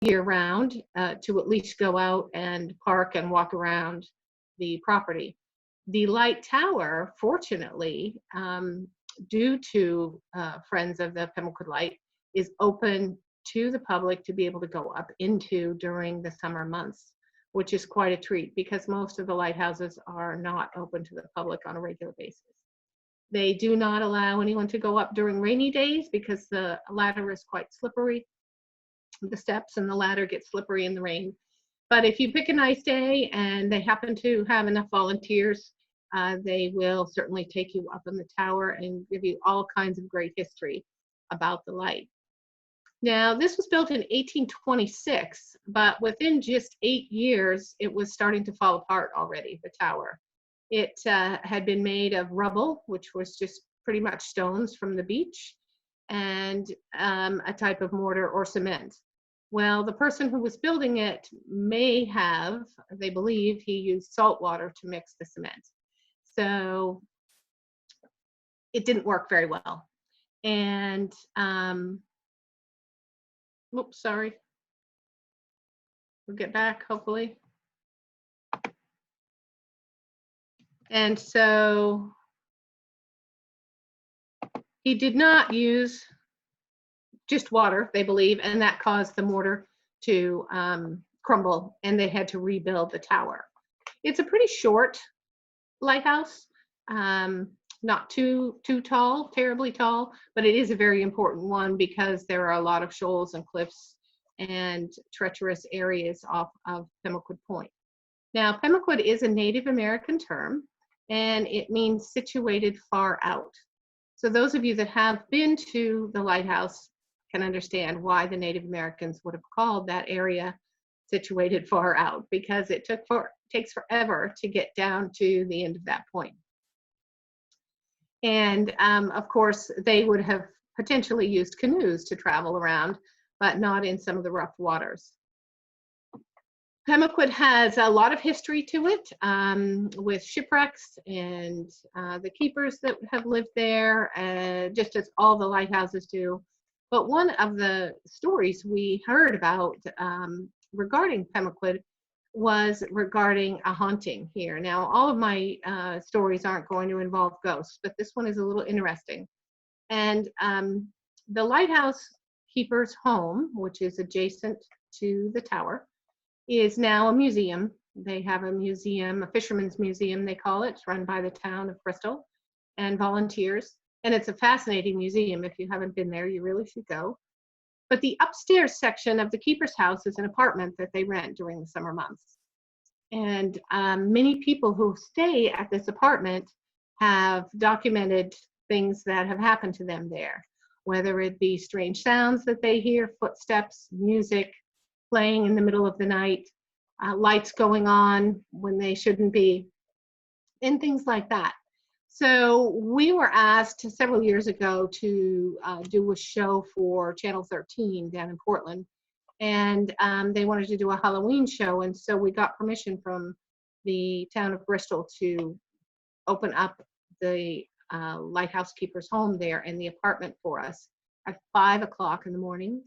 year round to at least go out and park and walk around the property. The light tower, fortunately, due to Friends of the Pimlico Light, is open to the public to be able to go up into during the summer months, which is quite a treat because most of the lighthouses are not open to the public on a regular basis. They do not allow anyone to go up during rainy days because the ladder is quite slippery. The steps and the ladder get slippery in the rain. But if you pick a nice day and they happen to have enough volunteers, they will certainly take you up in the tower and give you all kinds of great history about the light. Now, this was built in 1826, but within just 8 years, it was starting to fall apart already, the tower. It had been made of rubble, which was just pretty much stones from the beach, and a type of mortar or cement. Well, the person who was building it may have, they believe, he used salt water to mix the cement. So it didn't work very well. And, oops, sorry. We'll get back, hopefully. And so he did not use just water, they believe, and that caused the mortar to crumble, and they had to rebuild the tower. It's a pretty short lighthouse, not too tall, terribly tall, but it is a very important one because there are a lot of shoals and cliffs and treacherous areas off of Pimlico Point. Now, Pimlico is a Native American term, and it means situated far out. So those of you that have been to the lighthouse can understand why the Native Americans would have called that area situated far out, because it takes forever to get down to the end of that point. And of course, they would have potentially used canoes to travel around, but not in some of the rough waters. Pimlico has a lot of history to it, with shipwrecks and the keepers that have lived there, just as all the lighthouses do. But one of the stories we heard about regarding Pimlico was regarding a haunting here. Now, all of my stories aren't going to involve ghosts, but this one is a little interesting. And the lighthouse keeper's home, which is adjacent to the tower, is now a museum. They have a museum, a fisherman's museum, they call it. It's run by the town of Bristol and volunteers. And it's a fascinating museum. If you haven't been there, you really should go. But the upstairs section of the keeper's house is an apartment that they rent during the summer months. And many people who stay at this apartment have documented things that have happened to them there, whether it be strange sounds that they hear, footsteps, music playing in the middle of the night, lights going on when they shouldn't be, and things like that. So we were asked several years ago to do a show for Channel 13 down in Portland, and they wanted to do a Halloween show, and so we got permission from the town of Bristol to open up the lighthouse keeper's home there and the apartment for us at 5 o'clock in the morning,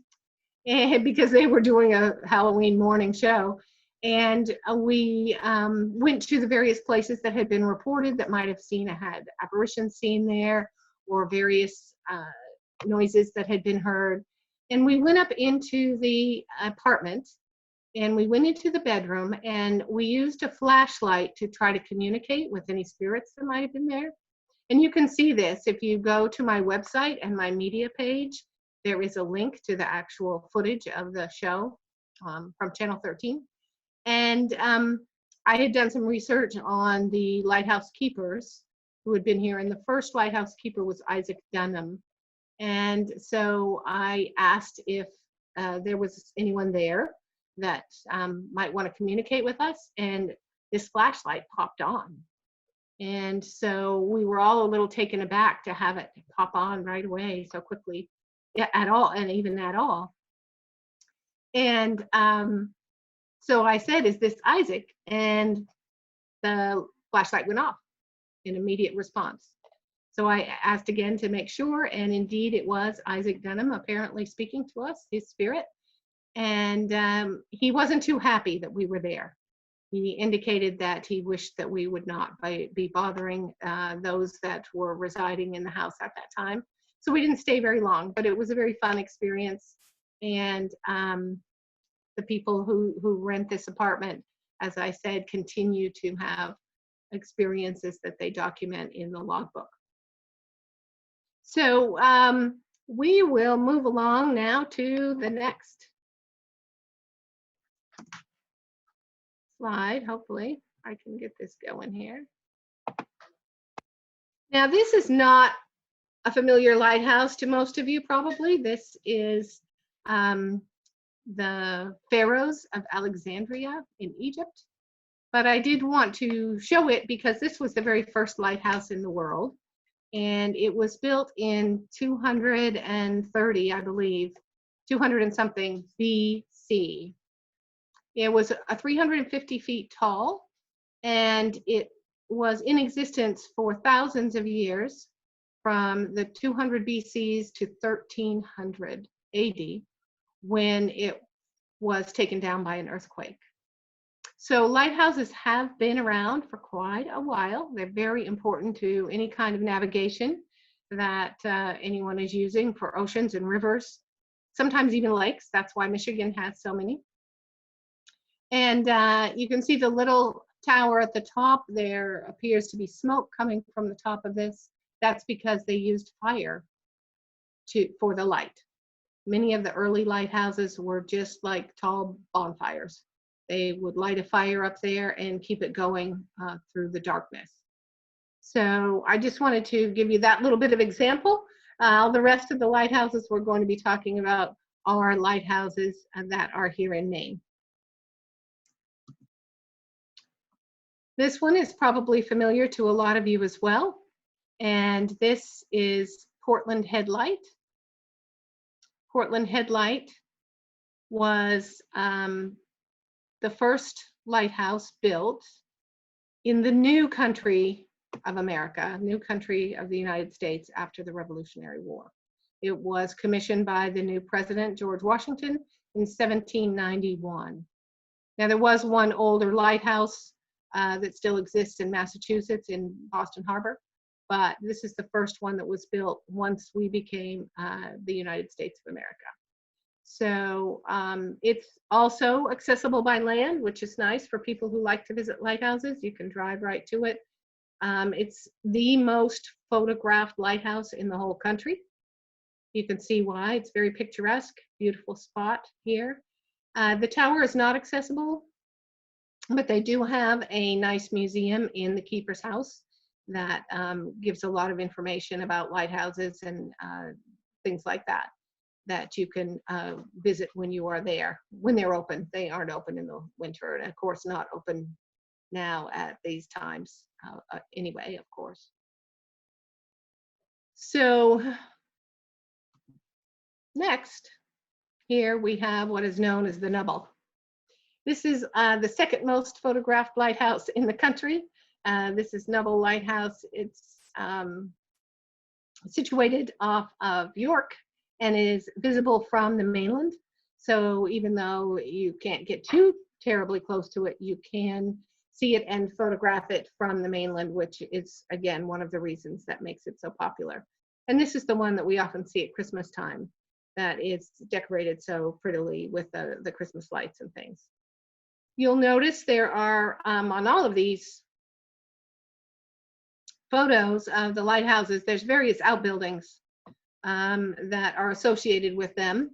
and because they were doing a Halloween morning show. And we went to the various places that had been reported that might have had apparitions seen there, or various noises that had been heard. And we went up into the apartment, and we went into the bedroom, and we used a flashlight to try to communicate with any spirits that might have been there. And you can see this if you go to my website and my media page. There is a link to the actual footage of the show from Channel 13. And I had done some research on the lighthouse keepers who had been here, and the first lighthouse keeper was Isaac Dunham. And so I asked if there was anyone there that might want to communicate with us, and this flashlight popped on. And so we were all a little taken aback to have it pop on right away so quickly, at all, and even at all. And so I said, "Is this Isaac?" And the flashlight went off in immediate response. So I asked again to make sure, and indeed it was Isaac Dunham apparently speaking to us, his spirit. And he wasn't too happy that we were there. He indicated that he wished that we would not be bothering those that were residing in the house at that time. So we didn't stay very long, but it was a very fun experience. And the people who rent this apartment, as I said, continue to have experiences that they document in the logbook. So we will move along now to the next slide. Hopefully I can get this going here. Now, this is not a familiar lighthouse to most of you, probably. This is the Pharos of Alexandria in Egypt. But I did want to show it because this was the very first lighthouse in the world. And it was built in 230, I believe, 200 and something BC. It was 350 feet tall, and it was in existence for thousands of years, from the 200 BCs to 1300 AD, when it was taken down by an earthquake. So lighthouses have been around for quite a while. They're very important to any kind of navigation that anyone is using for oceans and rivers, sometimes even lakes. That's why Michigan has so many. And you can see the little tower at the top. There appears to be smoke coming from the top of this. That's because they used fire for the light. Many of the early lighthouses were just like tall bonfires. They would light a fire up there and keep it going through the darkness. So I just wanted to give you that little bit of example. The rest of the lighthouses we're going to be talking about are lighthouses that are here in Maine. This one is probably familiar to a lot of you as well. And this is Portland Headlight. Portland Headlight was the first lighthouse built in the new country of America, new country of the United States after the Revolutionary War. It was commissioned by the new president, George Washington, in 1791. Now, there was one older lighthouse that still exists in Massachusetts in Boston Harbor, but this is the first one that was built once we became the United States of America. So it's also accessible by land, which is nice for people who like to visit lighthouses. You can drive right to it. It's the most photographed lighthouse in the whole country. You can see why. It's very picturesque, beautiful spot here. The tower is not accessible, but they do have a nice museum in the keeper's house that gives a lot of information about lighthouses and things like that, that you can visit when you are there, when they're open. They aren't open in the winter, and of course not open now at these times anyway, of course. So next, here we have what is known as the Nubble. This is the second most photographed lighthouse in the country. This is Nubble Lighthouse. It's situated off of York and is visible from the mainland. So even though you can't get too terribly close to it, you can see it and photograph it from the mainland, which is, again, one of the reasons that makes it so popular. And this is the one that we often see at Christmas time, that is decorated so prettily with the Christmas lights and things. You'll notice there are, on all of these photos of the lighthouses, there's various outbuildings that are associated with them,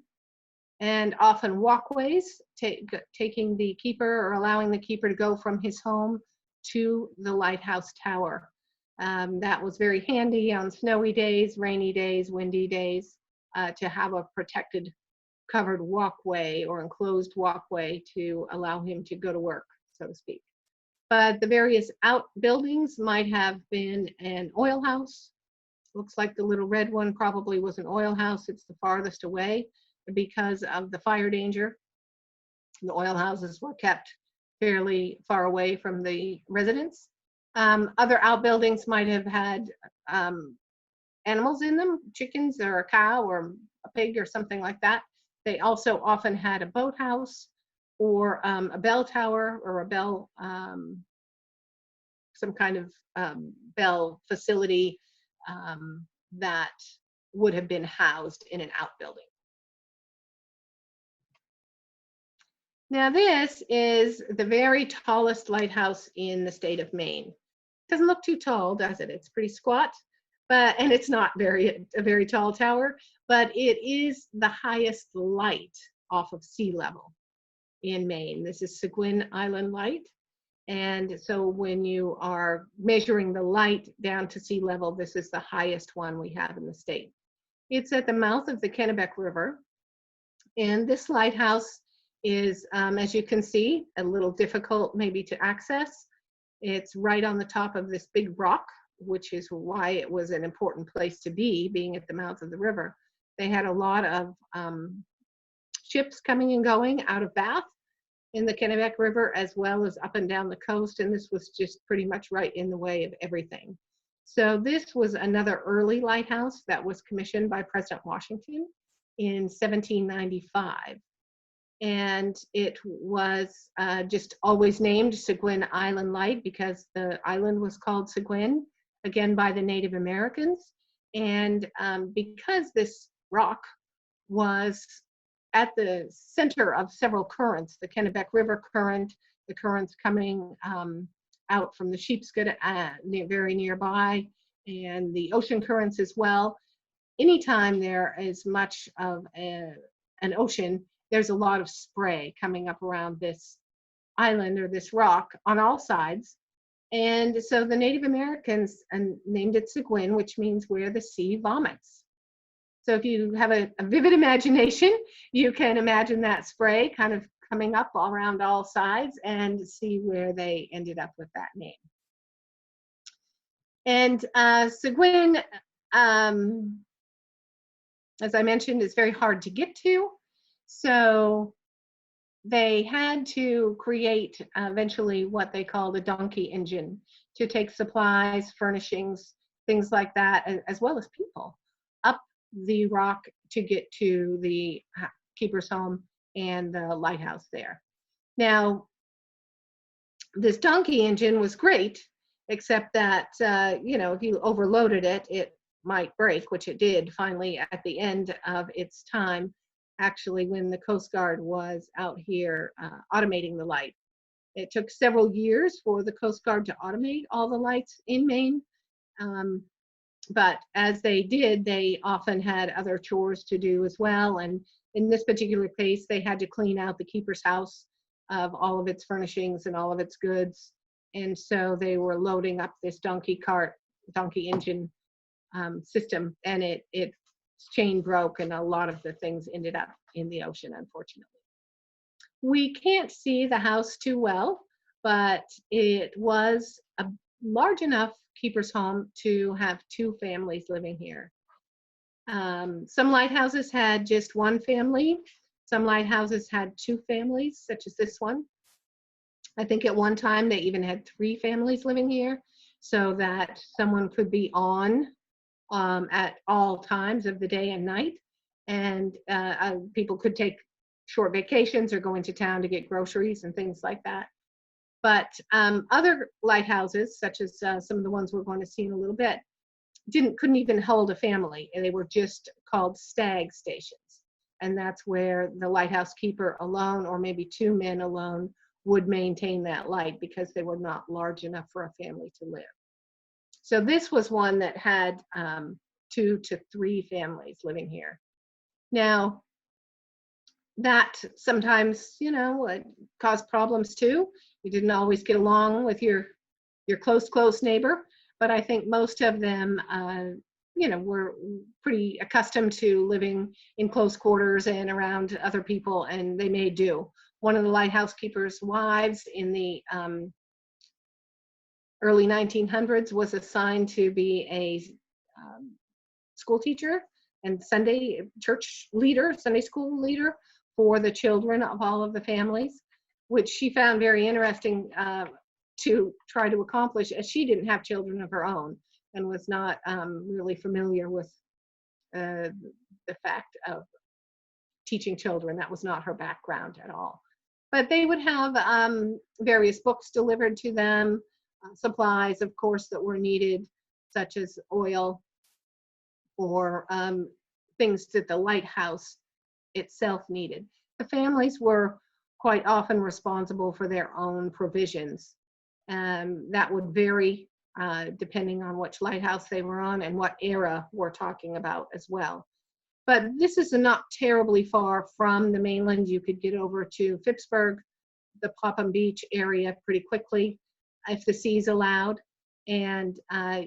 and often walkways taking the keeper or allowing the keeper to go from his home to the lighthouse tower. That was very handy on snowy days, rainy days, windy days, to have a protected covered walkway or enclosed walkway to allow him to go to work, so to speak. But the various outbuildings might have been an oil house. Looks like the little red one probably was an oil house. It's the farthest away because of the fire danger. The oil houses were kept fairly far away from the residents. Other outbuildings might have had animals in them, chickens or a cow or a pig or something like that. They also often had a boathouse or a bell tower or a bell, some kind of bell facility that would have been housed in an outbuilding. Now this is the very tallest lighthouse in the state of Maine. Doesn't look too tall, does it? It's pretty squat, and it's not a very tall tower, but it is the highest light off of sea level in Maine. This is Seguin Island Light. And so when you are measuring the light down to sea level, this is the highest one we have in the state. It's at the mouth of the Kennebec River. And this lighthouse is, as you can see, a little difficult maybe to access. It's right on the top of this big rock, which is why it was an important place to be, being at the mouth of the river. They had a lot of ships coming and going out of Bath in the Kennebec River, as well as up and down the coast, and this was just pretty much right in the way of everything. So this was another early lighthouse that was commissioned by President Washington in 1795. And it was just always named Seguin Island Light because the island was called Seguin, again by the Native Americans. And because this rock was at the center of several currents, the Kennebec River current, the currents coming out from the Sheepscot very nearby, and the ocean currents as well. Anytime there is much of an ocean, there's a lot of spray coming up around this island or this rock on all sides. And so the Native Americans named it Seguin, which means where the sea vomits. So if you have a vivid imagination, you can imagine that spray kind of coming up all around all sides and see where they ended up with that name. And Seguin, as I mentioned, is very hard to get to. So they had to create eventually what they called a donkey engine to take supplies, furnishings, things like that, as well as people, up the rock to get to the keeper's home and the lighthouse there. Now, this donkey engine was great, except that, you know, if you overloaded it, it might break, which it did finally at the end of its time, actually when the Coast Guard was out here automating the light. It took several years for the Coast Guard to automate all the lights in Maine. But as they did, they often had other chores to do as well. And in this particular case, they had to clean out the keeper's house of all of its furnishings and all of its goods. And so they were loading up this donkey engine system, and its chain broke, and a lot of the things ended up in the ocean, unfortunately. We can't see the house too well, but it was a large enough keeper's home to have 2 families living here. Some lighthouses had just 1 family. Some lighthouses had 2 families, such as this one. I think at one time they even had 3 families living here, so that someone could be on at all times of the day and night, and people could take short vacations or go into town to get groceries and things like that. But other lighthouses, such as some of the ones we're going to see in a little bit, couldn't even hold a family, and they were just called Stag Stations. And that's where the lighthouse keeper alone, or maybe 2 men alone, would maintain that light because they were not large enough for a family to live. So this was one that had 2 to 3 families living here. Now, that sometimes, you know, caused problems too. You didn't always get along with your close neighbor, but I think most of them, you know, were pretty accustomed to living in close quarters and around other people, and they made do. One of the lighthouse keeper's wives in the early 1900s was assigned to be a school teacher and Sunday school leader for the children of all of the families, which she found very interesting to try to accomplish, as she didn't have children of her own and was not really familiar with the fact of teaching children. That was not her background at all. But they would have various books delivered to them, supplies, of course, that were needed, such as oil or things that the lighthouse itself needed. The families were quite often responsible for their own provisions. That would vary depending on which lighthouse they were on and what era we're talking about as well. But this is not terribly far from the mainland. You could get over to Phippsburg, the Popham Beach area pretty quickly if the seas allowed, and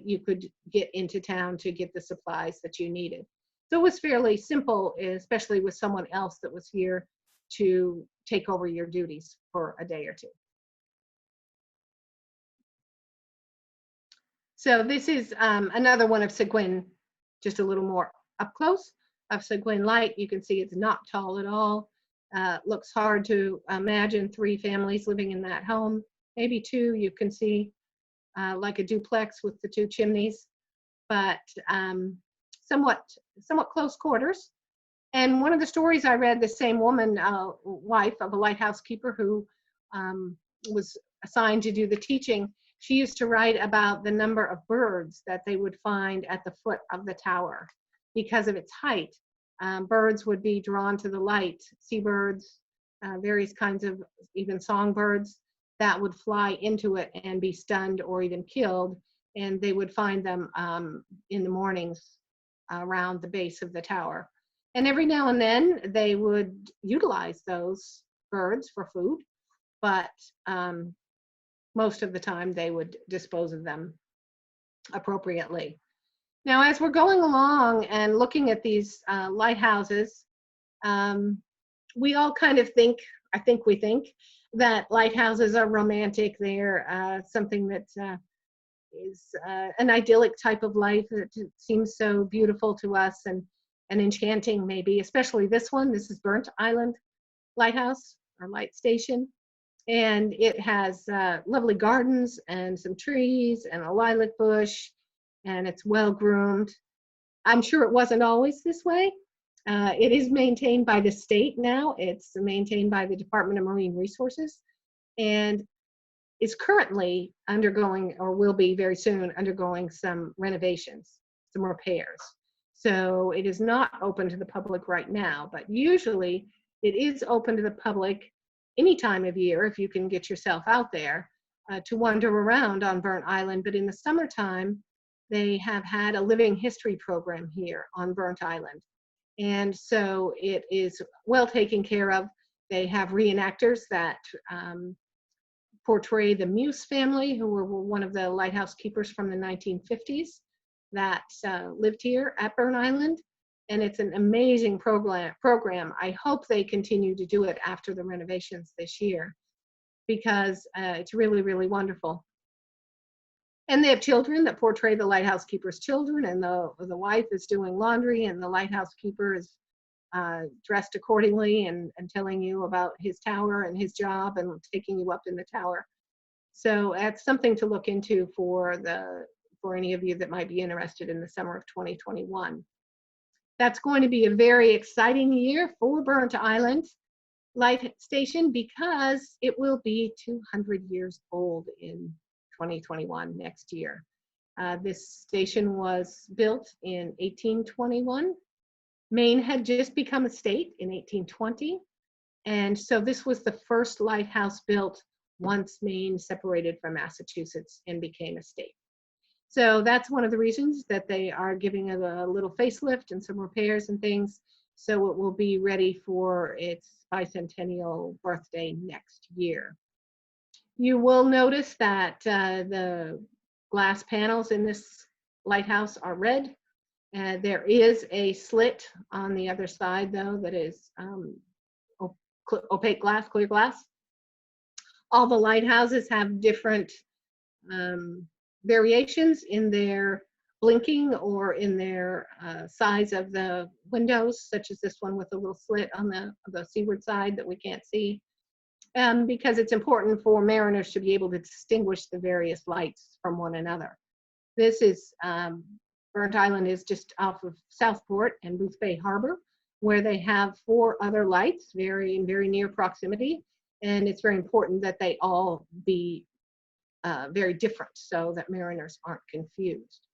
you could get into town to get the supplies that you needed. So it was fairly simple, especially with someone else that was here to take over your duties for a day or two. So this is another one of Seguin, just a little more up close of Seguin Light. You can see it's not tall at all. Looks hard to imagine 3 families living in that home. Maybe 2, you can see like a duplex with the 2 chimneys, but somewhat close quarters. And one of the stories I read, the same woman, wife of a lighthouse keeper who was assigned to do the teaching, she used to write about the number of birds that they would find at the foot of the tower because of its height. Birds would be drawn to the light, seabirds, various kinds of even songbirds that would fly into it and be stunned or even killed, and they would find them in the mornings around the base of the tower. And every now and then they would utilize those birds for food, but most of the time they would dispose of them appropriately. Now, as we're going along and looking at these lighthouses, we all kind of think, we think that lighthouses are romantic. They're something that is an idyllic type of life that seems so beautiful to us and enchanting maybe, especially this one. This is Burnt Island Lighthouse or Light Station. And it has lovely gardens and some trees and a lilac bush, and it's well groomed. I'm sure it wasn't always this way. It is maintained by the state now. It's maintained by the Department of Marine Resources and is currently undergoing, or will be very soon, undergoing some renovations, some repairs. So it is not open to the public right now, but usually it is open to the public any time of year if you can get yourself out there to wander around on Burnt Island. But in the summertime, they have had a living history program here on Burnt Island. And so it is well taken care of. They have reenactors that portray the Muse family, who were one of the lighthouse keepers from the 1950s that lived here at Burnt Island. And it's an amazing program. I hope they continue to do it after the renovations this year, because it's really, really wonderful. And they have children that portray the lighthouse keeper's children, and the wife is doing laundry, and the lighthouse keeper is dressed accordingly and telling you about his tower and his job and taking you up in the tower. So that's something to look into for any of you that might be interested in the summer of 2021. That's going to be a very exciting year for Burnt Island Light Station because it will be 200 years old in 2021, next year. This station was built in 1821. Maine had just become a state in 1820. And so this was the first lighthouse built once Maine separated from Massachusetts and became a state. So that's one of the reasons that they are giving it a little facelift and some repairs and things, so it will be ready for its bicentennial birthday next year. You will notice that the glass panels in this lighthouse are red. There is a slit on the other side, though, that is opaque glass, clear glass. All the lighthouses have different variations in their blinking or in their size of the windows, such as this one with a little slit on the seaward side that we can't see, because it's important for mariners to be able to distinguish the various lights from one another. This is, Burnt Island is just off of Southport and Booth Bay Harbor, where they have 4 other lights in very near proximity. And it's very important that they all be very different so that mariners aren't confused.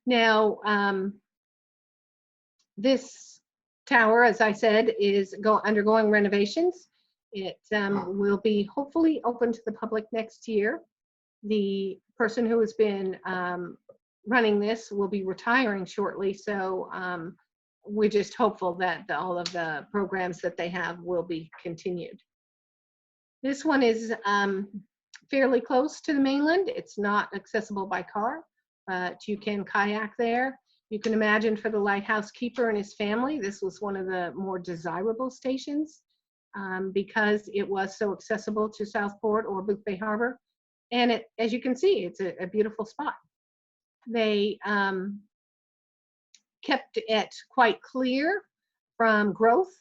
Now, this tower, as I said, is undergoing renovations. It will be hopefully open to the public next year. The person who has been running this will be retiring shortly, so we're just hopeful that all of the programs that they have will be continued. This one is fairly close to the mainland. It's not accessible by car, but you can kayak there. You can imagine for the lighthouse keeper and his family, this was one of the more desirable stations because it was so accessible to Southport or Booth Bay Harbor. And as you can see, it's a beautiful spot. They kept it quite clear from growth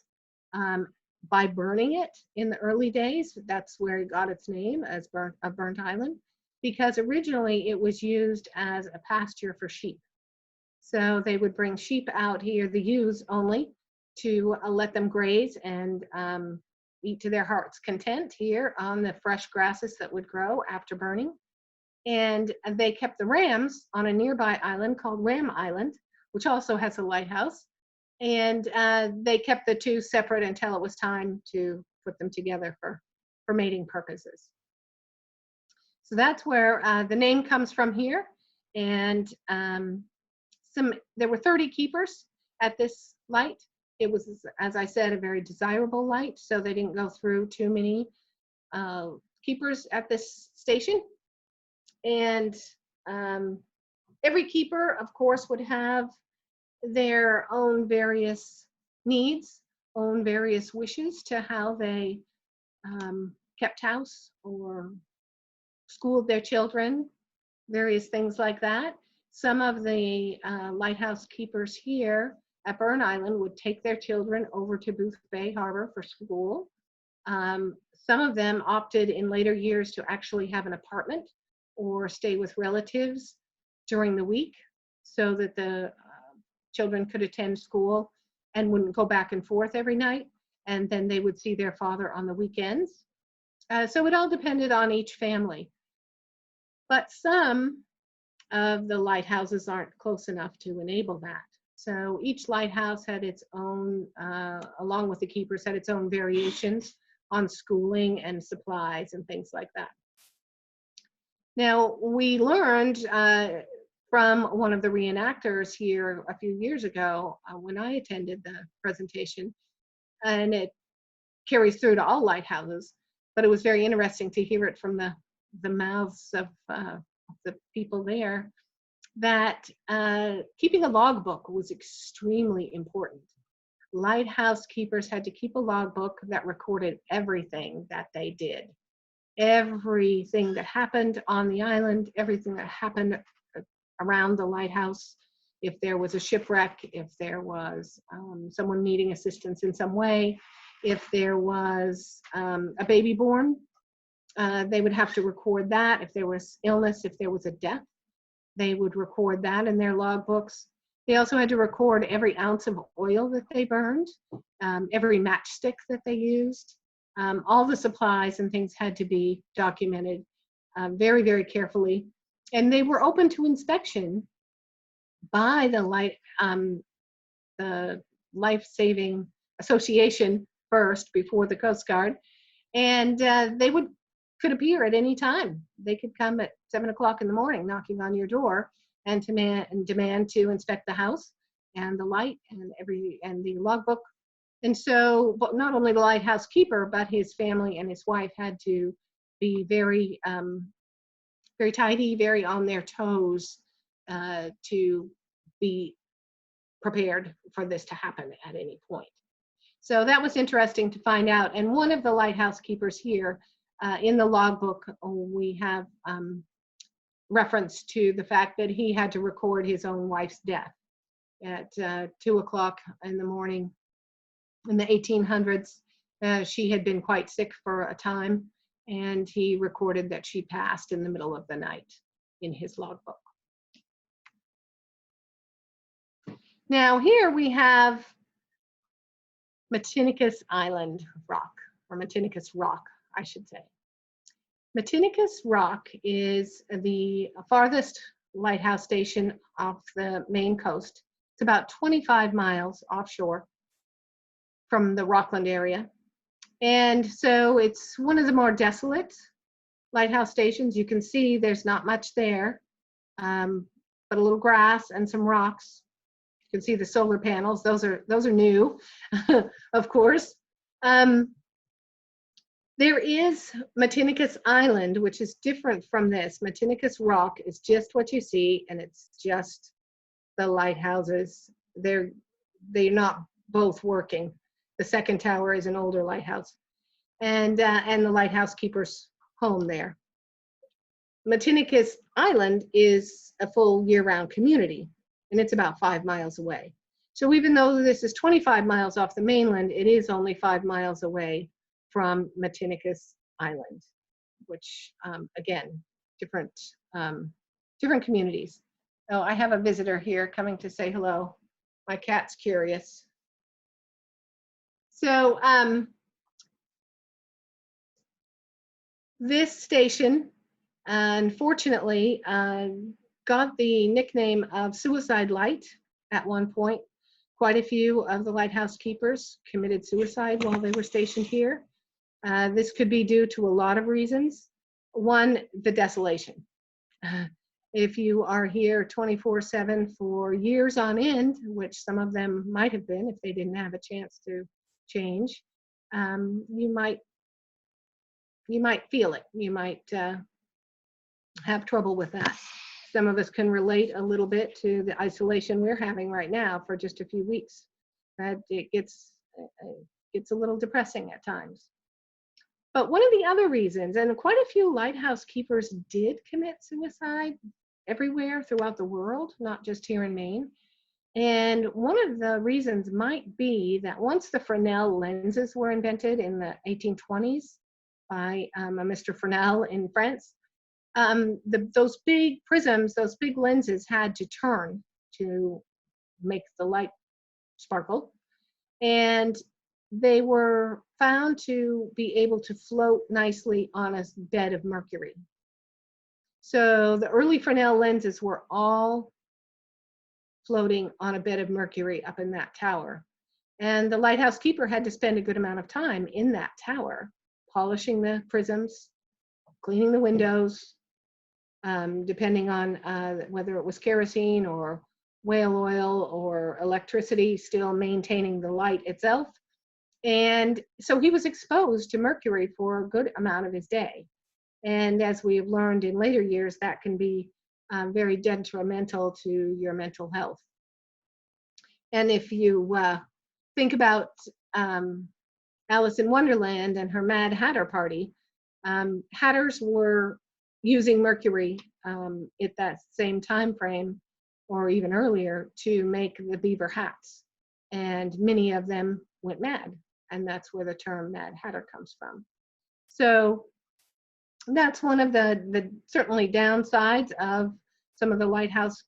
by burning it in the early days. That's where it got its name as Burnt Island, because originally it was used as a pasture for sheep. So they would bring sheep out here, the ewes only, to let them graze and eat to their heart's content here on the fresh grasses that would grow after burning. And they kept the rams on a nearby island called Ram Island, which also has a lighthouse. And they kept the 2 separate until it was time to put them together for mating purposes. So that's where the name comes from here. And there were 30 keepers at this light. It was, as I said, a very desirable light, so they didn't go through too many keepers at this station. And every keeper, of course, would have their own various needs, own various wishes to how they kept house or schooled their children, various things like that. Some of the lighthouse keepers here at Boone Island would take their children over to Booth Bay Harbor for school. Some of them opted in later years to actually have an apartment or stay with relatives during the week so that the children could attend school and wouldn't go back and forth every night, and then they would see their father on the weekends. So it all depended on each family. But some of the lighthouses aren't close enough to enable that. So each lighthouse had its own, along with the keepers, had its own variations on schooling and supplies and things like that. Now, we learned from one of the reenactors here a few years ago when I attended the presentation, and it carries through to all lighthouses, but it was very interesting to hear it from the mouths of the people there, that keeping a logbook was extremely important. Lighthouse keepers had to keep a logbook that recorded everything that they did. Everything that happened on the island, everything that happened around the lighthouse. If there was a shipwreck, if there was someone needing assistance in some way, if there was a baby born, they would have to record that. If there was illness, if there was a death, they would record that in their logbooks. They also had to record every ounce of oil that they burned, every matchstick that they used. All the supplies and things had to be documented very, very carefully. And they were open to inspection by the Life-Saving Association first, before the Coast Guard. And they could appear at any time. They could come at 7 o'clock in the morning knocking on your door and demand to inspect the house and the light and the logbook. And so, but not only the lighthouse keeper, but his family and his wife had to be very, very tidy, very on their toes to be prepared for this to happen at any point. So that was interesting to find out. And one of the lighthouse keepers here in the logbook, we have reference to the fact that he had to record his own wife's death at 2 o'clock in the morning in the 1800s. She had been quite sick for a time, and he recorded that she passed in the middle of the night in his logbook. Now here we have Mechanicus Island Rock, or Mechanicus Rock, I should say. Mechanicus Rock is the farthest lighthouse station off the Maine coast. It's about 25 miles offshore from the Rockland area. And so it's one of the more desolate lighthouse stations. You can see there's not much there, but a little grass and some rocks. You can see the solar panels. Those are new, of course. There is Mechanicus Island, which is different from this. Mechanicus Rock is just what you see, and it's just the lighthouses. They're not both working. The second tower is an older lighthouse, and the lighthouse keeper's home there. Mechanicus Island is a full year-round community, and it's about 5 miles away. So even though this is 25 miles off the mainland, it is only 5 miles away from Mechanicus Island, which again, different communities. Oh, I have a visitor here coming to say hello. My cat's curious. So this station, unfortunately, got the nickname of Suicide Light at one point. Quite a few of the lighthouse keepers committed suicide while they were stationed here. This could be due to a lot of reasons. One, the desolation. If you are here 24/7 for years on end, which some of them might have been if they didn't have a chance to change, you might feel it. You might have trouble with that. Some of us can relate a little bit to the isolation we're having right now for just a few weeks. It gets a little depressing at times. But one of the other reasons, and quite a few lighthouse keepers did commit suicide everywhere throughout the world, not just here in Maine. And one of the reasons might be that once the Fresnel lenses were invented in the 1820s by a Mr. Fresnel in France, those big prisms, those big lenses had to turn to make the light sparkle. And they were found to be able to float nicely on a bed of mercury. So the early Fresnel lenses were all floating on a bed of mercury up in that tower. And the lighthouse keeper had to spend a good amount of time in that tower, polishing the prisms, cleaning the windows, depending on whether it was kerosene or whale oil or electricity, still maintaining the light itself. And so he was exposed to mercury for a good amount of his day. And as we have learned in later years, that can be very detrimental to your mental health. And if you think about Alice in Wonderland and her Mad Hatter party, hatters were using mercury at that same time frame or even earlier to make the beaver hats. And many of them went mad. And that's where the term Mad Hatter comes from. So that's one of the certainly downsides of some of the lighthouse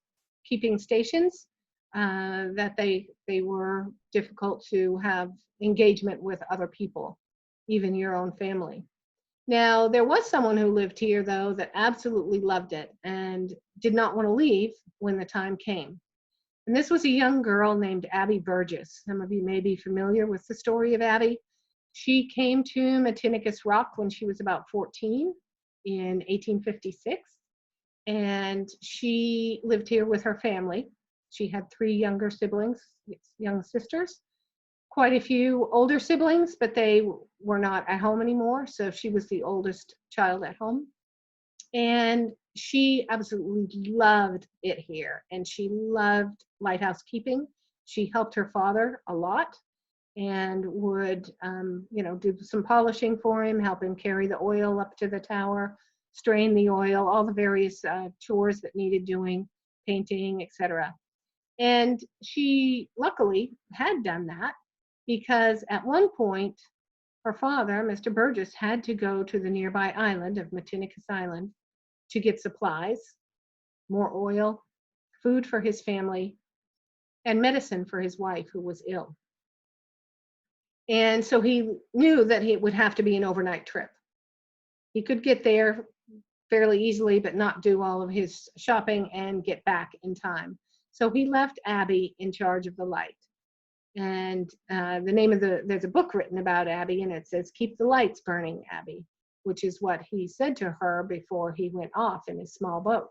keeping stations, that they were difficult to have engagement with other people, even your own family. Now, there was someone who lived here, though, that absolutely loved it and did not want to leave when the time came. And this was a young girl named Abby Burgess. Some of you may be familiar with the story of Abby. She came to Mechanicus Rock when she was about 14 in 1856, and she lived here with her family. She had 3 younger siblings, young sisters, quite a few older siblings, but they were not at home anymore, so she was the oldest child at home. And she absolutely loved it here, and she loved lighthouse keeping. She helped her father a lot and would, do some polishing for him, help him carry the oil up to the tower, strain the oil, all the various chores that needed doing, painting, etc. And she luckily had done that because at one point, her father, Mr. Burgess, had to go to the nearby island of Mechanicus Island to get supplies, more oil, food for his family, and medicine for his wife who was ill. And so he knew that it would have to be an overnight trip. He could get there fairly easily, but not do all of his shopping and get back in time. So he left Abby in charge of the light. And the name of there's a book written about Abby, and it says, "Keep the lights burning, Abby," which is what he said to her before he went off in his small boat.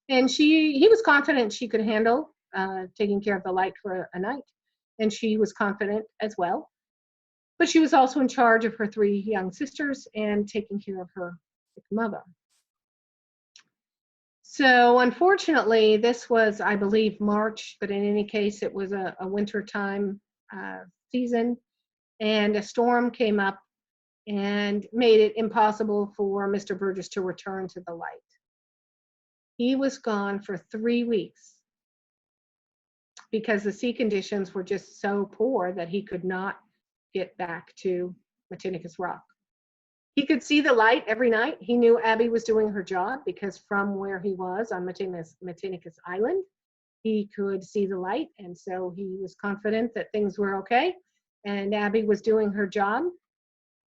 And he was confident she could handle taking care of the light for a night. And she was confident as well. But she was also in charge of her 3 young sisters and taking care of her sick mother. So unfortunately, this was, I believe, March, but in any case, it was a wintertime season, and a storm came up and made it impossible for Mr. Burgess to return to the light. He was gone for 3 weeks because the sea conditions were just so poor that he could not get back to Mechanicus Rock. He could see the light every night. He knew Abby was doing her job because from where he was on Mechanicus Island, he could see the light. And so he was confident that things were okay and Abby was doing her job.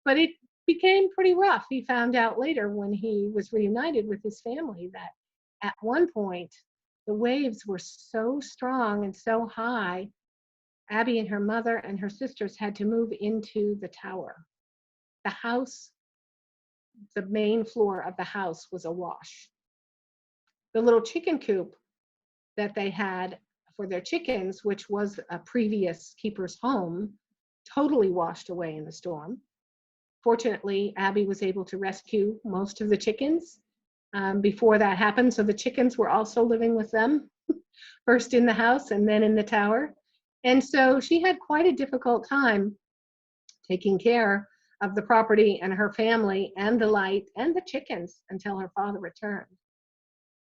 But it became pretty rough. He found out later when he was reunited with his family that at one point, the waves were so strong and so high, Abby and her mother and her sisters had to move into the tower. The house, the main floor of the house was awash. The little chicken coop that they had for their chickens, which was a previous keeper's home, totally washed away in the storm. Fortunately, Abby was able to rescue most of the chickens before that happened. So the chickens were also living with them, first in the house and then in the tower. And so she had quite a difficult time taking care of the property and her family and the light and the chickens until her father returned.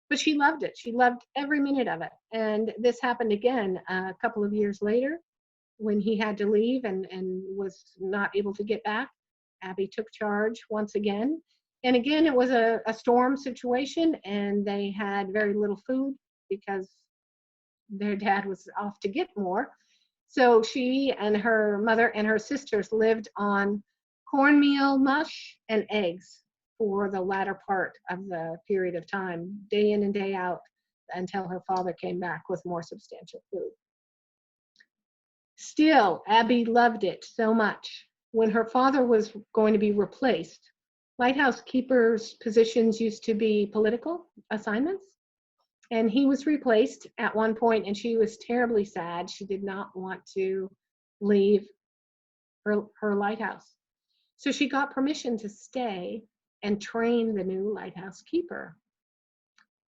But she loved it. She loved every minute of it. And this happened again a couple of years later when he had to leave and was not able to get back. Abby took charge once again. And again, it was a storm situation and they had very little food because their dad was off to get more. So she and her mother and her sisters lived on cornmeal mush and eggs for the latter part of the period of time, day in and day out, until her father came back with more substantial food. Still, Abby loved it so much. When her father was going to be replaced, lighthouse keepers' positions used to be political assignments, and he was replaced at one point, and she was terribly sad. She did not want to leave her lighthouse. So she got permission to stay and train the new lighthouse keeper,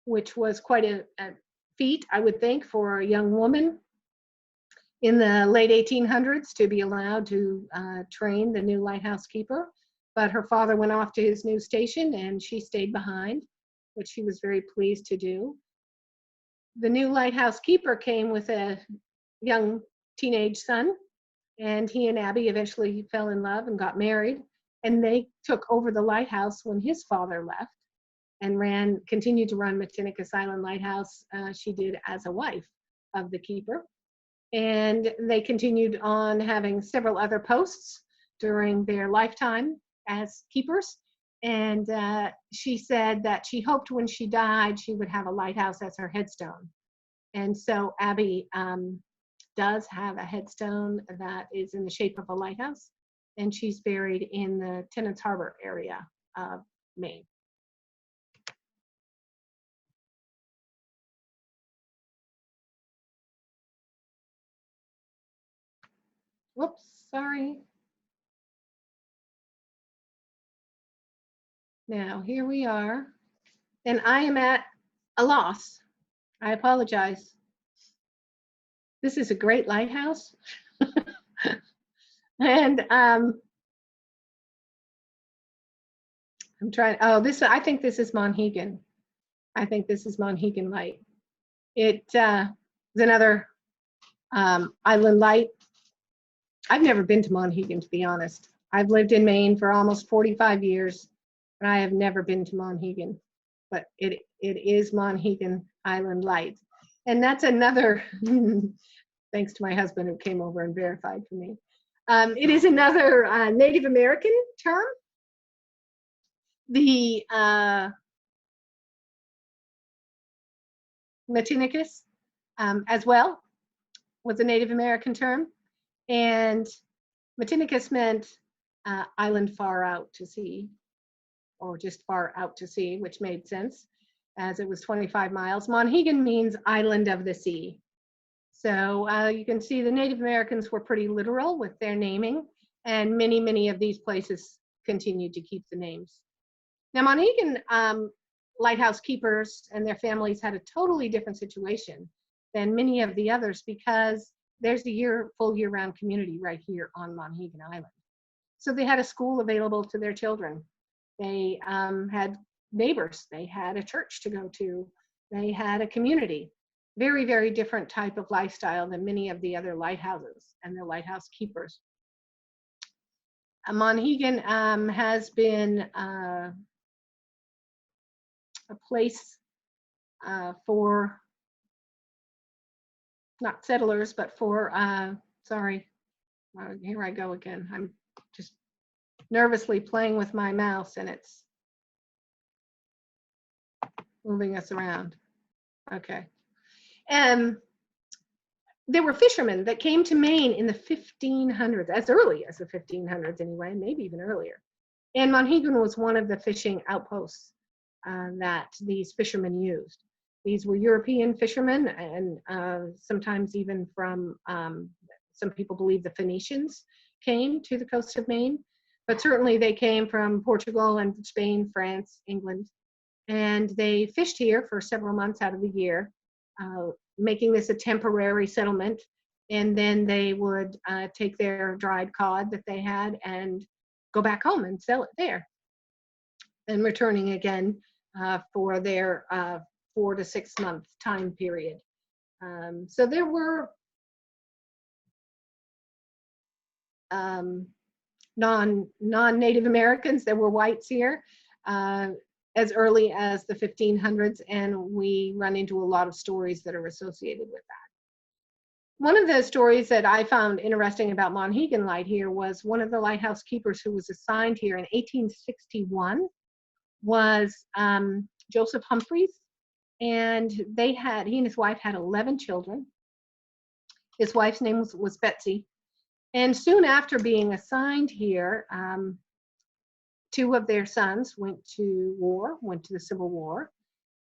which was quite a feat, I would think, for a young woman in the late 1800s to be allowed to train the new lighthouse keeper. But her father went off to his new station and she stayed behind, which she was very pleased to do. The new lighthouse keeper came with a young teenage son, and he and Abby eventually fell in love and got married. And they took over the lighthouse when his father left and continued to run Mechanicus Island Lighthouse. She did as a wife of the keeper. And they continued on having several other posts during their lifetime as keepers. And she said that she hoped when she died, she would have a lighthouse as her headstone. And so Abby does have a headstone that is in the shape of a lighthouse. And she's buried in the Tennant's Harbor area of Maine. Whoops, sorry. Now, here we are. And I am at a loss. I apologize. This is a great lighthouse. And I'm trying, I think this is Monoghan. I think this is Monoghan Light. It is another island light. I've never been to Monoghan, to be honest. I've lived in Maine for almost 45 years, and I have never been to Monoghan. But it is Monoghan Island Light. And that's another, thanks to my husband who came over and verified for me. It is another Native American term. The Mechanicus as well was a Native American term, and Mechanicus meant island far out to sea, or just far out to sea, which made sense as it was 25 miles. Monoghan means island of the sea. So you can see the Native Americans were pretty literal with their naming, and many of these places continued to keep the names. Now, Monoghan lighthouse keepers and their families had a totally different situation than many of the others, because there's a full year-round community right here on Monoghan Island. So they had a school available to their children. They had neighbors. They had a church to go to. They had a community. Very different type of lifestyle than many of the other lighthouses and the lighthouse keepers. Monoghan has been a place for not settlers, but for, sorry, here I go again. I'm just nervously playing with my mouse and it's moving us around. Okay. There were fishermen that came to Maine in the 1500s, as early as the 1500s anyway, maybe even earlier. And Monoghan was one of the fishing outposts that these fishermen used. These were European fishermen, and sometimes even from, some people believe the Phoenicians came to the coast of Maine, but certainly they came from Portugal and Spain, France, England, and they fished here for several months out of the year, making this a temporary settlement. And then they would take their dried cod that they had and go back home and sell it there, and returning again for their 4 to 6 month time period. So there were non-Native Americans, there were whites here as early as the 1500s, and we run into a lot of stories that are associated with that. One of the stories that I found interesting about Monoghan Light here was one of the lighthouse keepers who was assigned here in 1861 was Joseph Humphries, and he and his wife had 11 children. His wife's name was Betsy, and soon after being assigned here, 2 of their sons went to the Civil War,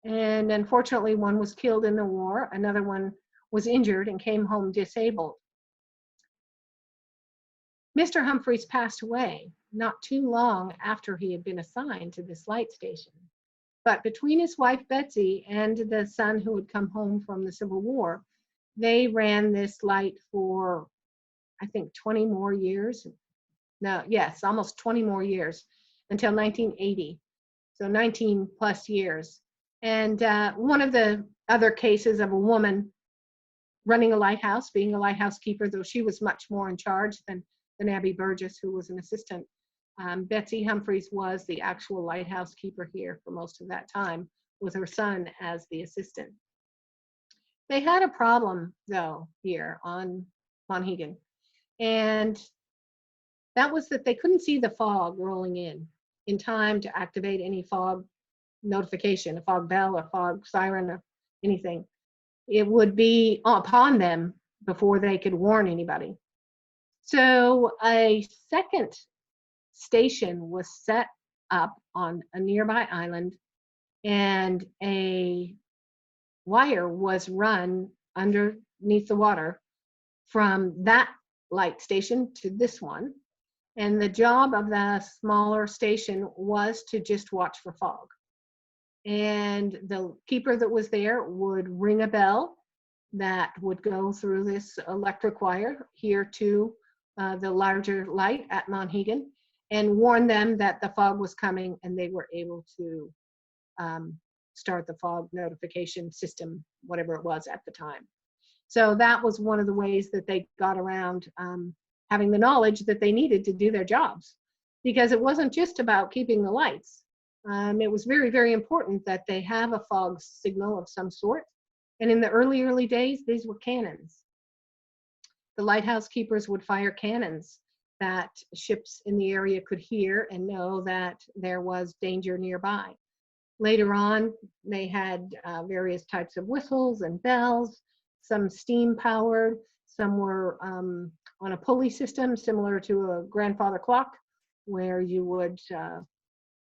and unfortunately one was killed in the war, another one was injured and came home disabled. Mr. Humphries passed away not too long after he had been assigned to this light station. But between his wife Betsy and the son who had come home from the Civil War, they ran this light for, I think, 20 more years. No, yes, almost 20 more years, until 1980. So 19 plus years. And one of the other cases of a woman running a lighthouse, being a lighthouse keeper, though she was much more in charge than Abby Burgess, who was an assistant. Betsy Humphries was the actual lighthouse keeper here for most of that time, with her son as the assistant. They had a problem, though, here on Monoghan, and that was that they couldn't see the fog rolling in time to activate any fog notification, a fog bell or fog siren or anything. It would be upon them before they could warn anybody. So a second station was set up on a nearby island, and a wire was run underneath the water from that light station to this one. And the job of the smaller station was to just watch for fog. And the keeper that was there would ring a bell that would go through this electric wire here to the larger light at Monoghan, and warn them that the fog was coming, and they were able to start the fog notification system, whatever it was at the time. So that was one of the ways that they got around having the knowledge that they needed to do their jobs, because it wasn't just about keeping the lights. It was very important that they have a fog signal of some sort. And in the early days, these were cannons. The lighthouse keepers would fire cannons that ships in the area could hear and know that there was danger nearby. Later on, they had various types of whistles and bells, some steam powered, some were on a pulley system similar to a grandfather clock, where you would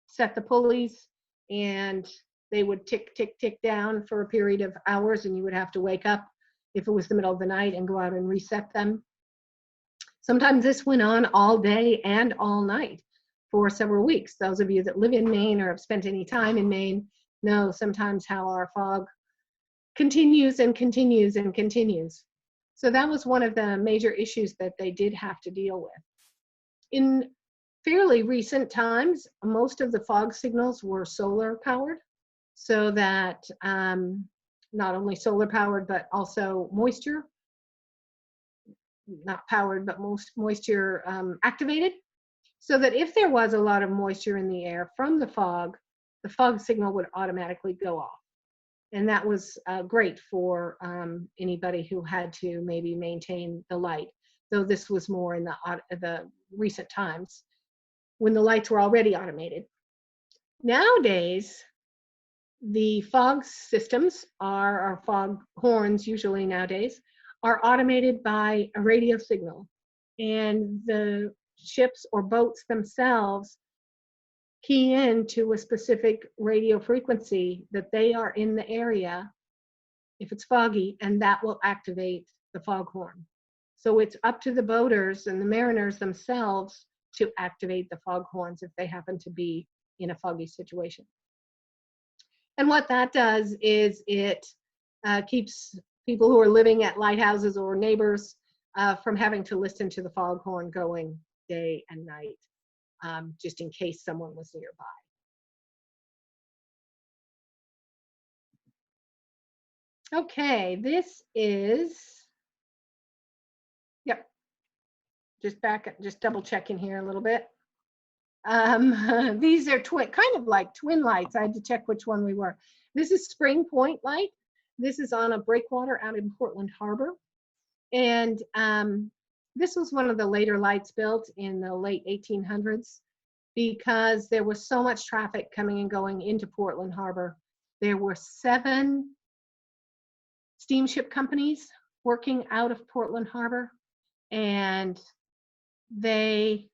set the pulleys and they would tick, tick, tick down for a period of hours, and you would have to wake up if it was the middle of the night and go out and reset them. Sometimes this went on all day and all night for several weeks. Those of you that live in Maine or have spent any time in Maine know sometimes how our fog continues and continues and continues. So that was one of the major issues that they did have to deal with. In fairly recent times, most of the fog signals were solar powered, so that not only solar powered, but also moisture, not powered, but most moisture activated, so that if there was a lot of moisture in the air from the fog signal would automatically go off. And that was great for anybody who had to maybe maintain the light, though this was more in the recent times when the lights were already automated. Nowadays, the fog systems or fog horns usually nowadays are automated by a radio signal, and the ships or boats themselves key into a specific radio frequency that they are in the area if it's foggy, and that will activate the foghorn. So it's up to the boaters and the mariners themselves to activate the foghorns if they happen to be in a foggy situation. And what that does is it keeps people who are living at lighthouses or neighbors from having to listen to the foghorn going day and night, just in case someone was nearby. Okay, this is, yep, just double checking here a little bit. These are kind of like twin lights. I had to check which one we were. This is Spring Point Light. This is on a breakwater out in Portland Harbor. And this was one of the later lights built in the late 1800s because there was so much traffic coming and going into Portland Harbor. There were 7 steamship companies working out of Portland Harbor, and they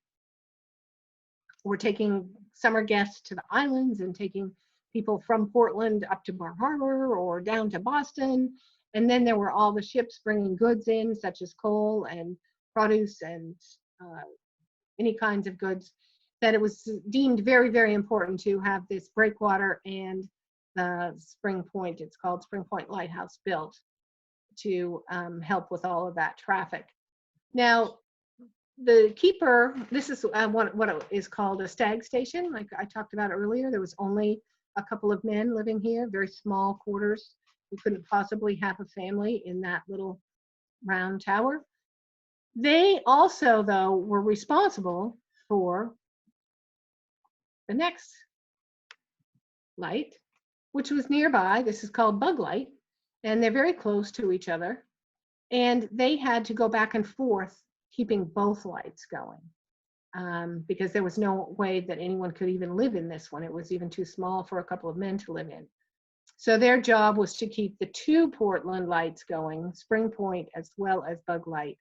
were taking summer guests to the islands and taking people from Portland up to Bar Harbor or down to Boston. And then there were all the ships bringing goods in, such as coal and produce and any kinds of goods, that it was deemed very, very important to have this breakwater and the Spring Point, it's called Spring Point Lighthouse, built to help with all of that traffic. Now, the keeper, this is what is called a Stag Station. Like I talked about earlier, there was only a couple of men living here, very small quarters. You couldn't possibly have a family in that little round tower. They also, though, were responsible for the next light, which was nearby. This is called Bug Light, and they're very close to each other. And they had to go back and forth keeping both lights going because there was no way that anyone could even live in this one. It was even too small for a couple of men to live in. So their job was to keep the 2 Portland lights going, Spring Point as well as Bug Light.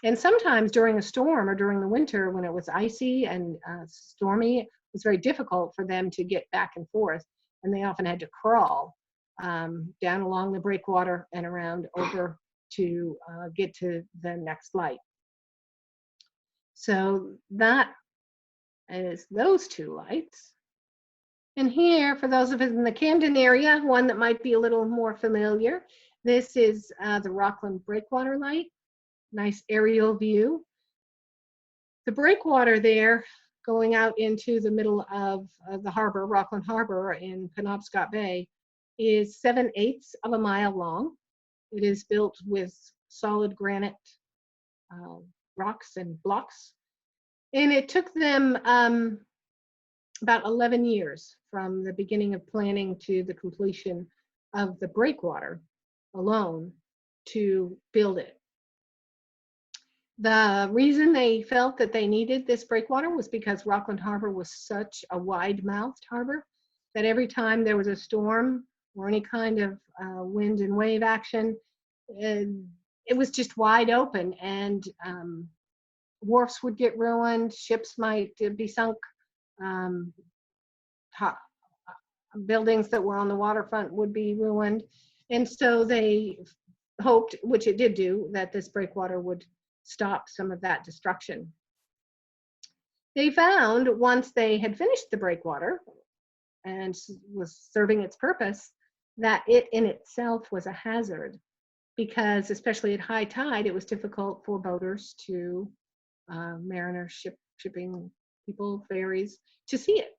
And sometimes during a storm or during the winter when it was icy and stormy, it was very difficult for them to get back and forth. And they often had to crawl down along the breakwater and around over to get to the next light. So that is those 2 lights. And here, for those of us in the Camden area, one that might be a little more familiar, this is the Rockland Breakwater light. Nice aerial view. The breakwater there, going out into the middle of the harbor, Rockland Harbor in Penobscot Bay, is 7/8 of a mile long. It is built with solid granite rocks and blocks. And it took them about 11 years from the beginning of planning to the completion of the breakwater alone to build it. The reason they felt that they needed this breakwater was because Rockland Harbor was such a wide-mouthed harbor that every time there was a storm or any kind of wind and wave action, it was just wide open, and wharfs would get ruined, ships might be sunk, um, buildings that were on the waterfront would be ruined. And so they hoped, which it did do, that this breakwater would stop some of that destruction. They found once they had finished the breakwater and was serving its purpose, that it in itself was a hazard, because especially at high tide, it was difficult for boaters to, mariners, shipping people, ferries, to see it.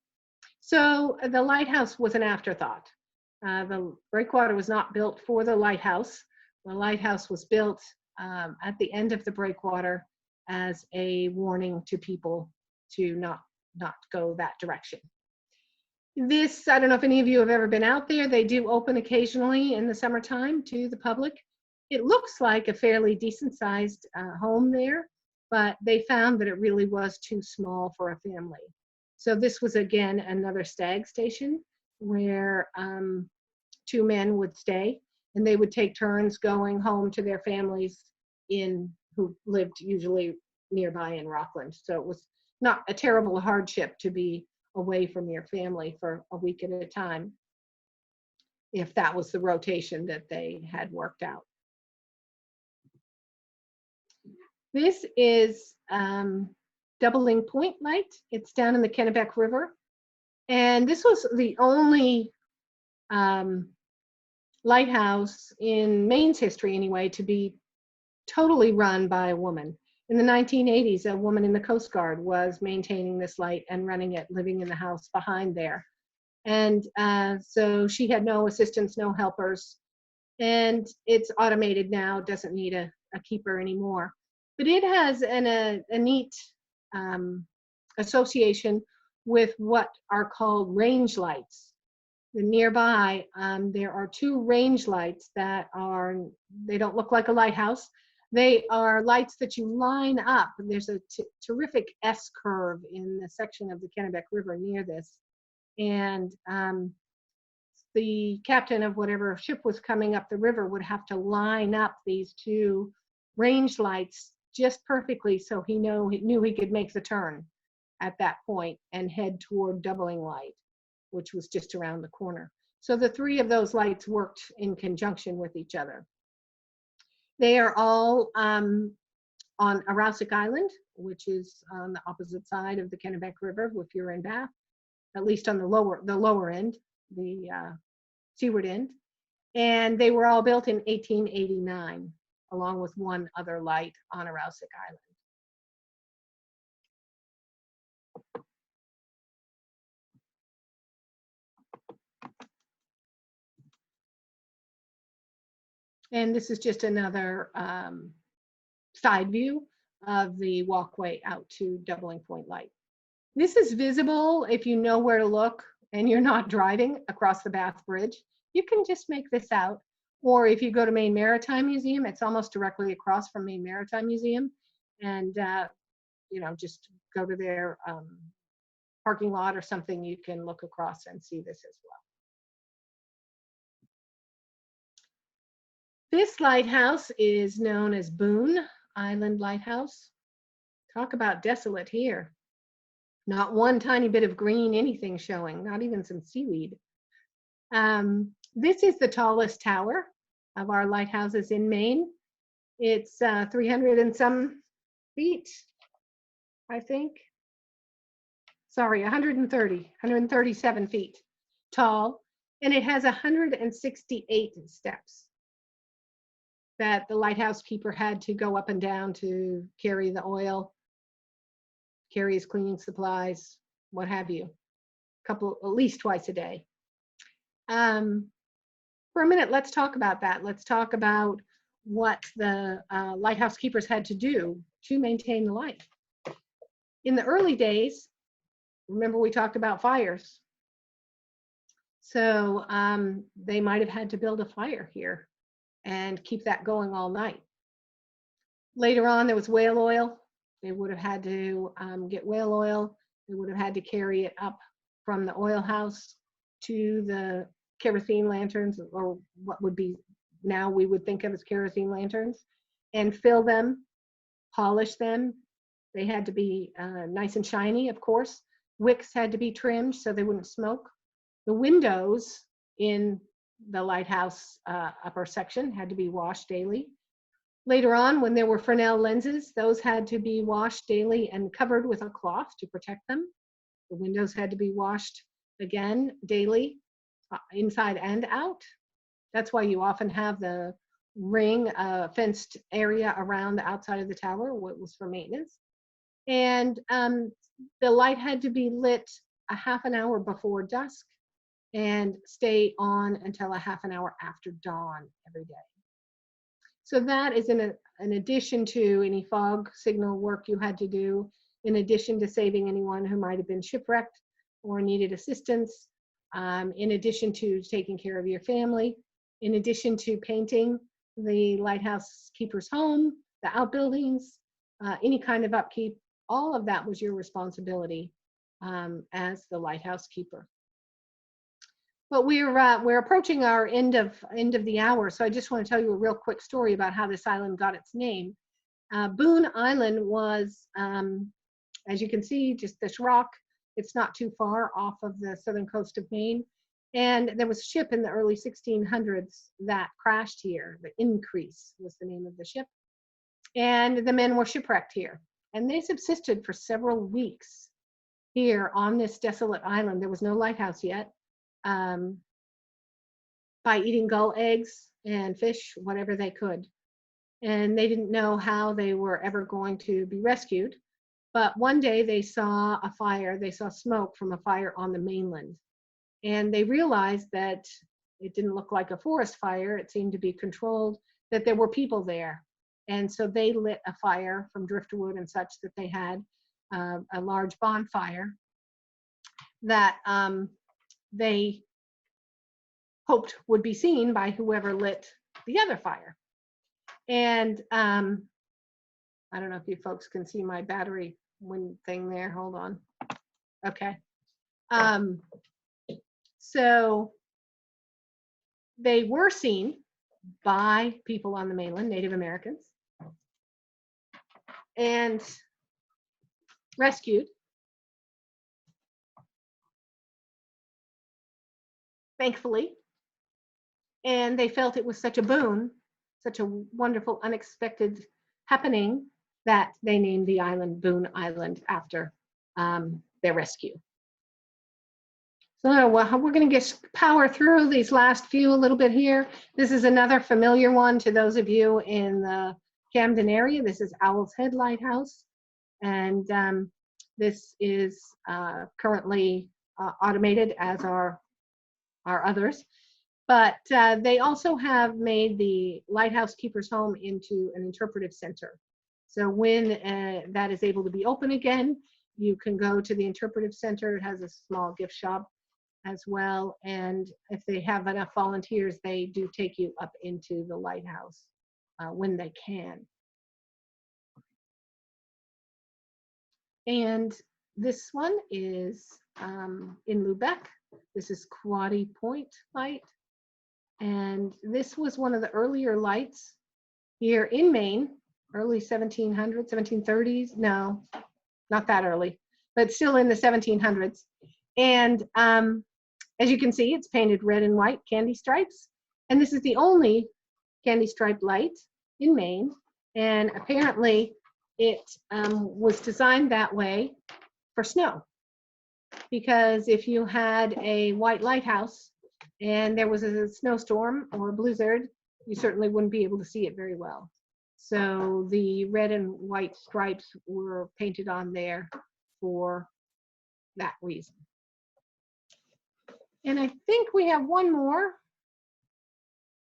So the lighthouse was an afterthought. The breakwater was not built for the lighthouse. The lighthouse was built at the end of the breakwater as a warning to people to not go that direction. This, I don't know if any of you have ever been out there. They do open occasionally in the summertime to the public. It looks like a fairly decent sized home there, but they found that it really was too small for a family. So this was, again, another stag station where 2 men would stay, and they would take turns going home to their families who lived usually nearby in Rockland. So it was not a terrible hardship to be away from your family for a week at a time, if that was the rotation that they had worked out. This is Doubling Point Light. It's down in the Kennebec River. And this was the only lighthouse in Maine's history, anyway, to be totally run by a woman. In the 1980s, a woman in the Coast Guard was maintaining this light and running it, living in the house behind there. And so she had no assistants, no helpers. And it's automated now, doesn't need a keeper anymore. But it has a neat association with what are called range lights. Nearby, there are 2 range lights that they don't look like a lighthouse. They are lights that you line up. There's a terrific S-curve in the section of the Kennebec River near this. And the captain of whatever ship was coming up the river would have to line up these 2 range lights just perfectly, so he knew he could make the turn at that point and head toward Doubling Light, which was just around the corner. So the 3 of those lights worked in conjunction with each other. They are all on Aroostook Island, which is on the opposite side of the Kennebec River if you're in Bath, at least on the lower end, the seaward end. And they were all built in 1889, along with 1 other light on Aroostook Island. And this is just another side view of the walkway out to Doubling Point Light. This is visible if you know where to look and you're not driving across the Bath Bridge. You can just make this out. Or if you go to Maine Maritime Museum, it's almost directly across from Maine Maritime Museum. And just go to their parking lot or something, you can look across and see this as well. This lighthouse is known as Boon Island Lighthouse. Talk about desolate here. Not one tiny bit of green anything showing, not even some seaweed. This is the tallest tower of our lighthouses in Maine. It's 300 and some feet, I think. Sorry, 137 feet tall, and it has 168 steps that the lighthouse keeper had to go up and down to carry the oil, carry his cleaning supplies, what have you, at least twice a day. For a minute, let's talk about that. Let's talk about what the lighthouse keepers had to do to maintain the light. In the early days, remember we talked about fires. So they might have had to build a fire here and keep that going all night. Later on, there was whale oil. They would have had to get whale oil. They would have had to carry it up from the oil house to the kerosene lanterns, or what would be now we would think of as kerosene lanterns, and fill them, polish them. They had to be nice and shiny, of course. Wicks had to be trimmed so they wouldn't smoke. The windows in the lighthouse upper section had to be washed daily. Later on, when there were Fresnel lenses, those had to be washed daily and covered with a cloth to protect them. The windows had to be washed again daily, inside and out. That's why you often have the ring fenced area around the outside of the tower, what was for maintenance. And the light had to be lit a half an hour before dusk and stay on until a half an hour after dawn every day. So that is in addition to any fog signal work you had to do, in addition to saving anyone who might have been shipwrecked or needed assistance, in addition to taking care of your family, in addition to painting the lighthouse keeper's home, the outbuildings, any kind of upkeep. All of that was your responsibility as the lighthouse keeper. But we're approaching our end of the hour, so I just want to tell you a real quick story about how this island got its name. Boon Island was, as you can see, just this rock. It's not too far off of the southern coast of Maine. And there was a ship in the early 1600s that crashed here. The Increase was the name of the ship. And the men were shipwrecked here. And they subsisted for several weeks here on this desolate island. There was no lighthouse yet. By eating gull eggs and fish, whatever they could. And they didn't know how they were ever going to be rescued. But one day they saw a fire, they saw smoke from a fire on the mainland. And they realized that it didn't look like a forest fire, it seemed to be controlled, that there were people there. And so they lit a fire from driftwood and such, that they had a large bonfire that they hoped would be seen by whoever lit the other fire. And I don't know if you folks can see my battery thing there. Hold on. Okay. So they were seen by people on the mainland, Native Americans, and rescued. Thankfully. And they felt it was such a boon, such a wonderful, unexpected happening, that they named the island Boon Island after their rescue. So we're going to power through these last few a little bit here. This is another familiar one to those of you in the Camden area. This is Owl's Head Lighthouse. And this is currently automated, as are others. But they also have made the lighthouse keeper's home into an interpretive center. So when that is able to be open again, you can go to the interpretive center. It has a small gift shop as well. And if they have enough volunteers, they do take you up into the lighthouse when they can. And this one is in Lubec. This is Quoddy Point Light. And this was one of the earlier lights here in Maine, early 1700s, 1730s. No, not that early, but still in the 1700s. And as you can see, it's painted red and white candy stripes. And this is the only candy striped light in Maine. And apparently it was designed that way for snow. Because if you had a white lighthouse and there was a snowstorm or a blizzard, you certainly wouldn't be able to see it very well. So the red and white stripes were painted on there for that reason. And I think we have one more.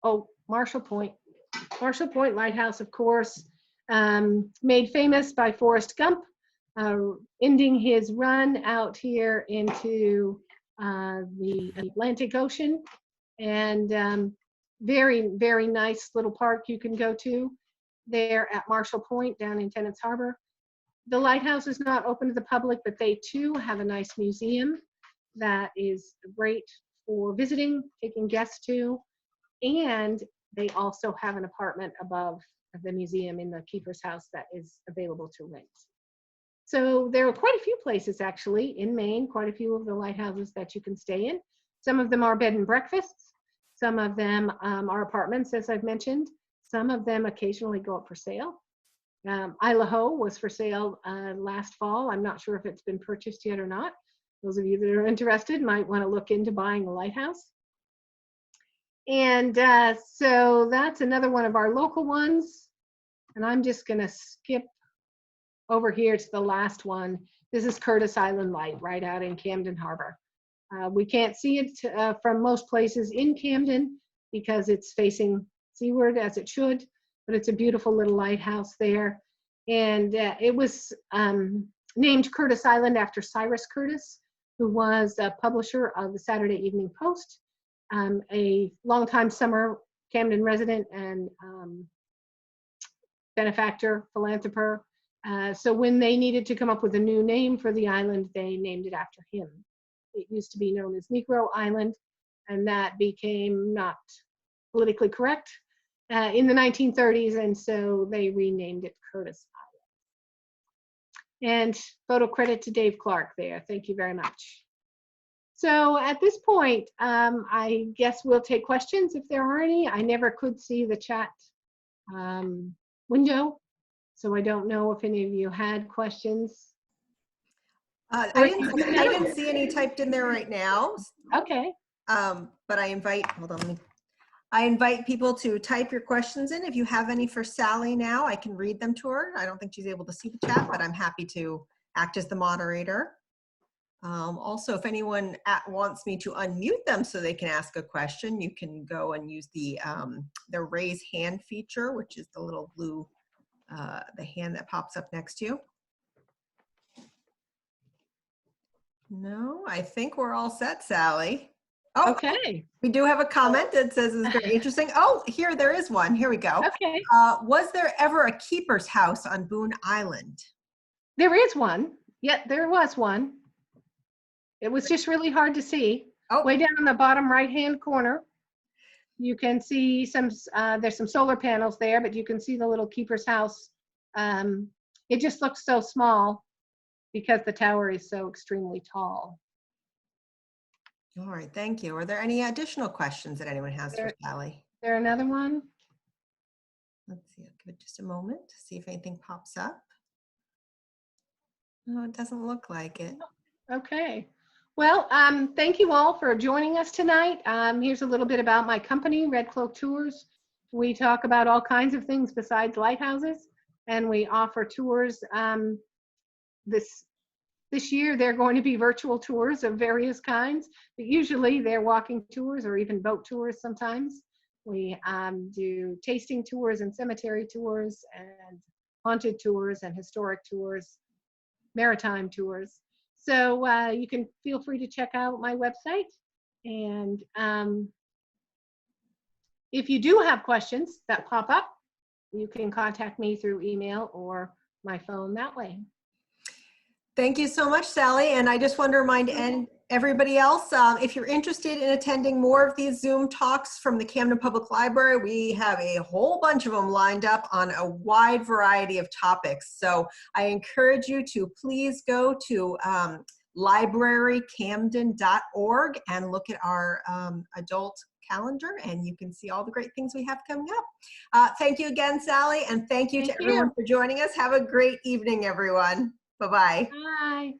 Oh, Marshall Point. Marshall Point Lighthouse, of course, made famous by Forrest Gump, ending his run out here into the Atlantic Ocean. And very, very nice little park you can go to. there at Marshall Point down in Tennant's Harbor. The lighthouse is not open to the public, but they too have a nice museum that is great for visiting, taking guests to, and they also have an apartment above the museum in the keeper's house that is available to rent. So there are quite a few places actually in Maine, quite a few of the lighthouses that you can stay in. Some of them are bed and breakfasts. Some of them are apartments, as I've mentioned. Some of them occasionally go up for sale. Isle Ho was for sale last fall. I'm not sure if it's been purchased yet or not. Those of you that are interested might want to look into buying a lighthouse. And so that's another one of our local ones. And I'm just going to skip over here to the last one. This is Curtis Island Light right out in Camden Harbor. We can't see it from most places in Camden because it's facing seaward as it should, but it's a beautiful little lighthouse there. And it was named Curtis Island after Cyrus Curtis, who was a publisher of the Saturday Evening Post, a longtime summer Camden resident and benefactor, philanthropist. So when they needed to come up with a new name for the island, they named it after him. It used to be known as Negro Island, and that became not politically correct in the 1930s, and so they renamed it Curtis Island. And photo credit to Dave Clark there. Thank you very much. So at this point, I guess we'll take questions if there are any. I never could see the chat window, so I don't know if any of you had questions. I didn't see any typed in there right now. Okay. But I invite, hold on, I invite people to type your questions in. If you have any for Sally now, I can read them to her. I don't think she's able to see the chat, but I'm happy to act as the moderator. Also, if anyone wants me to unmute them so they can ask a question, you can go and use the raise hand feature, which is the little blue, the hand that pops up next to you. No, I think we're all set, Sally. Oh, okay. We do have a comment that says it's very interesting. Oh, here, there is one. Here we go. Okay. Was there ever a keeper's house on Boone Island? There is one. Yeah, there was one. It was just really hard to see. Oh. Way down in the bottom right-hand corner, you can see some, there's some solar panels there, but you can see the little keeper's house. It just looks so small because the tower is so extremely tall. All right, thank you. Are there any additional questions that anyone has for Sally? Is there another one? Let's see, I'll give it just a moment to see if anything pops up. No, it doesn't look like it. Okay. Well, thank you all for joining us tonight. Here's a little bit about my company, Red Cloak Tours. We talk about all kinds of things besides lighthouses, and we offer tours. This year, they're going to be virtual tours of various kinds, but usually they're walking tours or even boat tours sometimes. We do tasting tours and cemetery tours and haunted tours and historic tours, maritime tours. So you can feel free to check out my website. And if you do have questions that pop up, you can contact me through email or my phone that way. Thank you so much, Sally. And I just want to remind everybody else, if you're interested in attending more of these Zoom talks from the Camden Public Library, we have a whole bunch of them lined up on a wide variety of topics. So I encourage you to please go to librarycamden.org and look at our adult calendar, and you can see all the great things we have coming up. Thank you again, Sally, and thank you to everyone for joining us. Have a great evening, everyone. Bye-bye. Bye.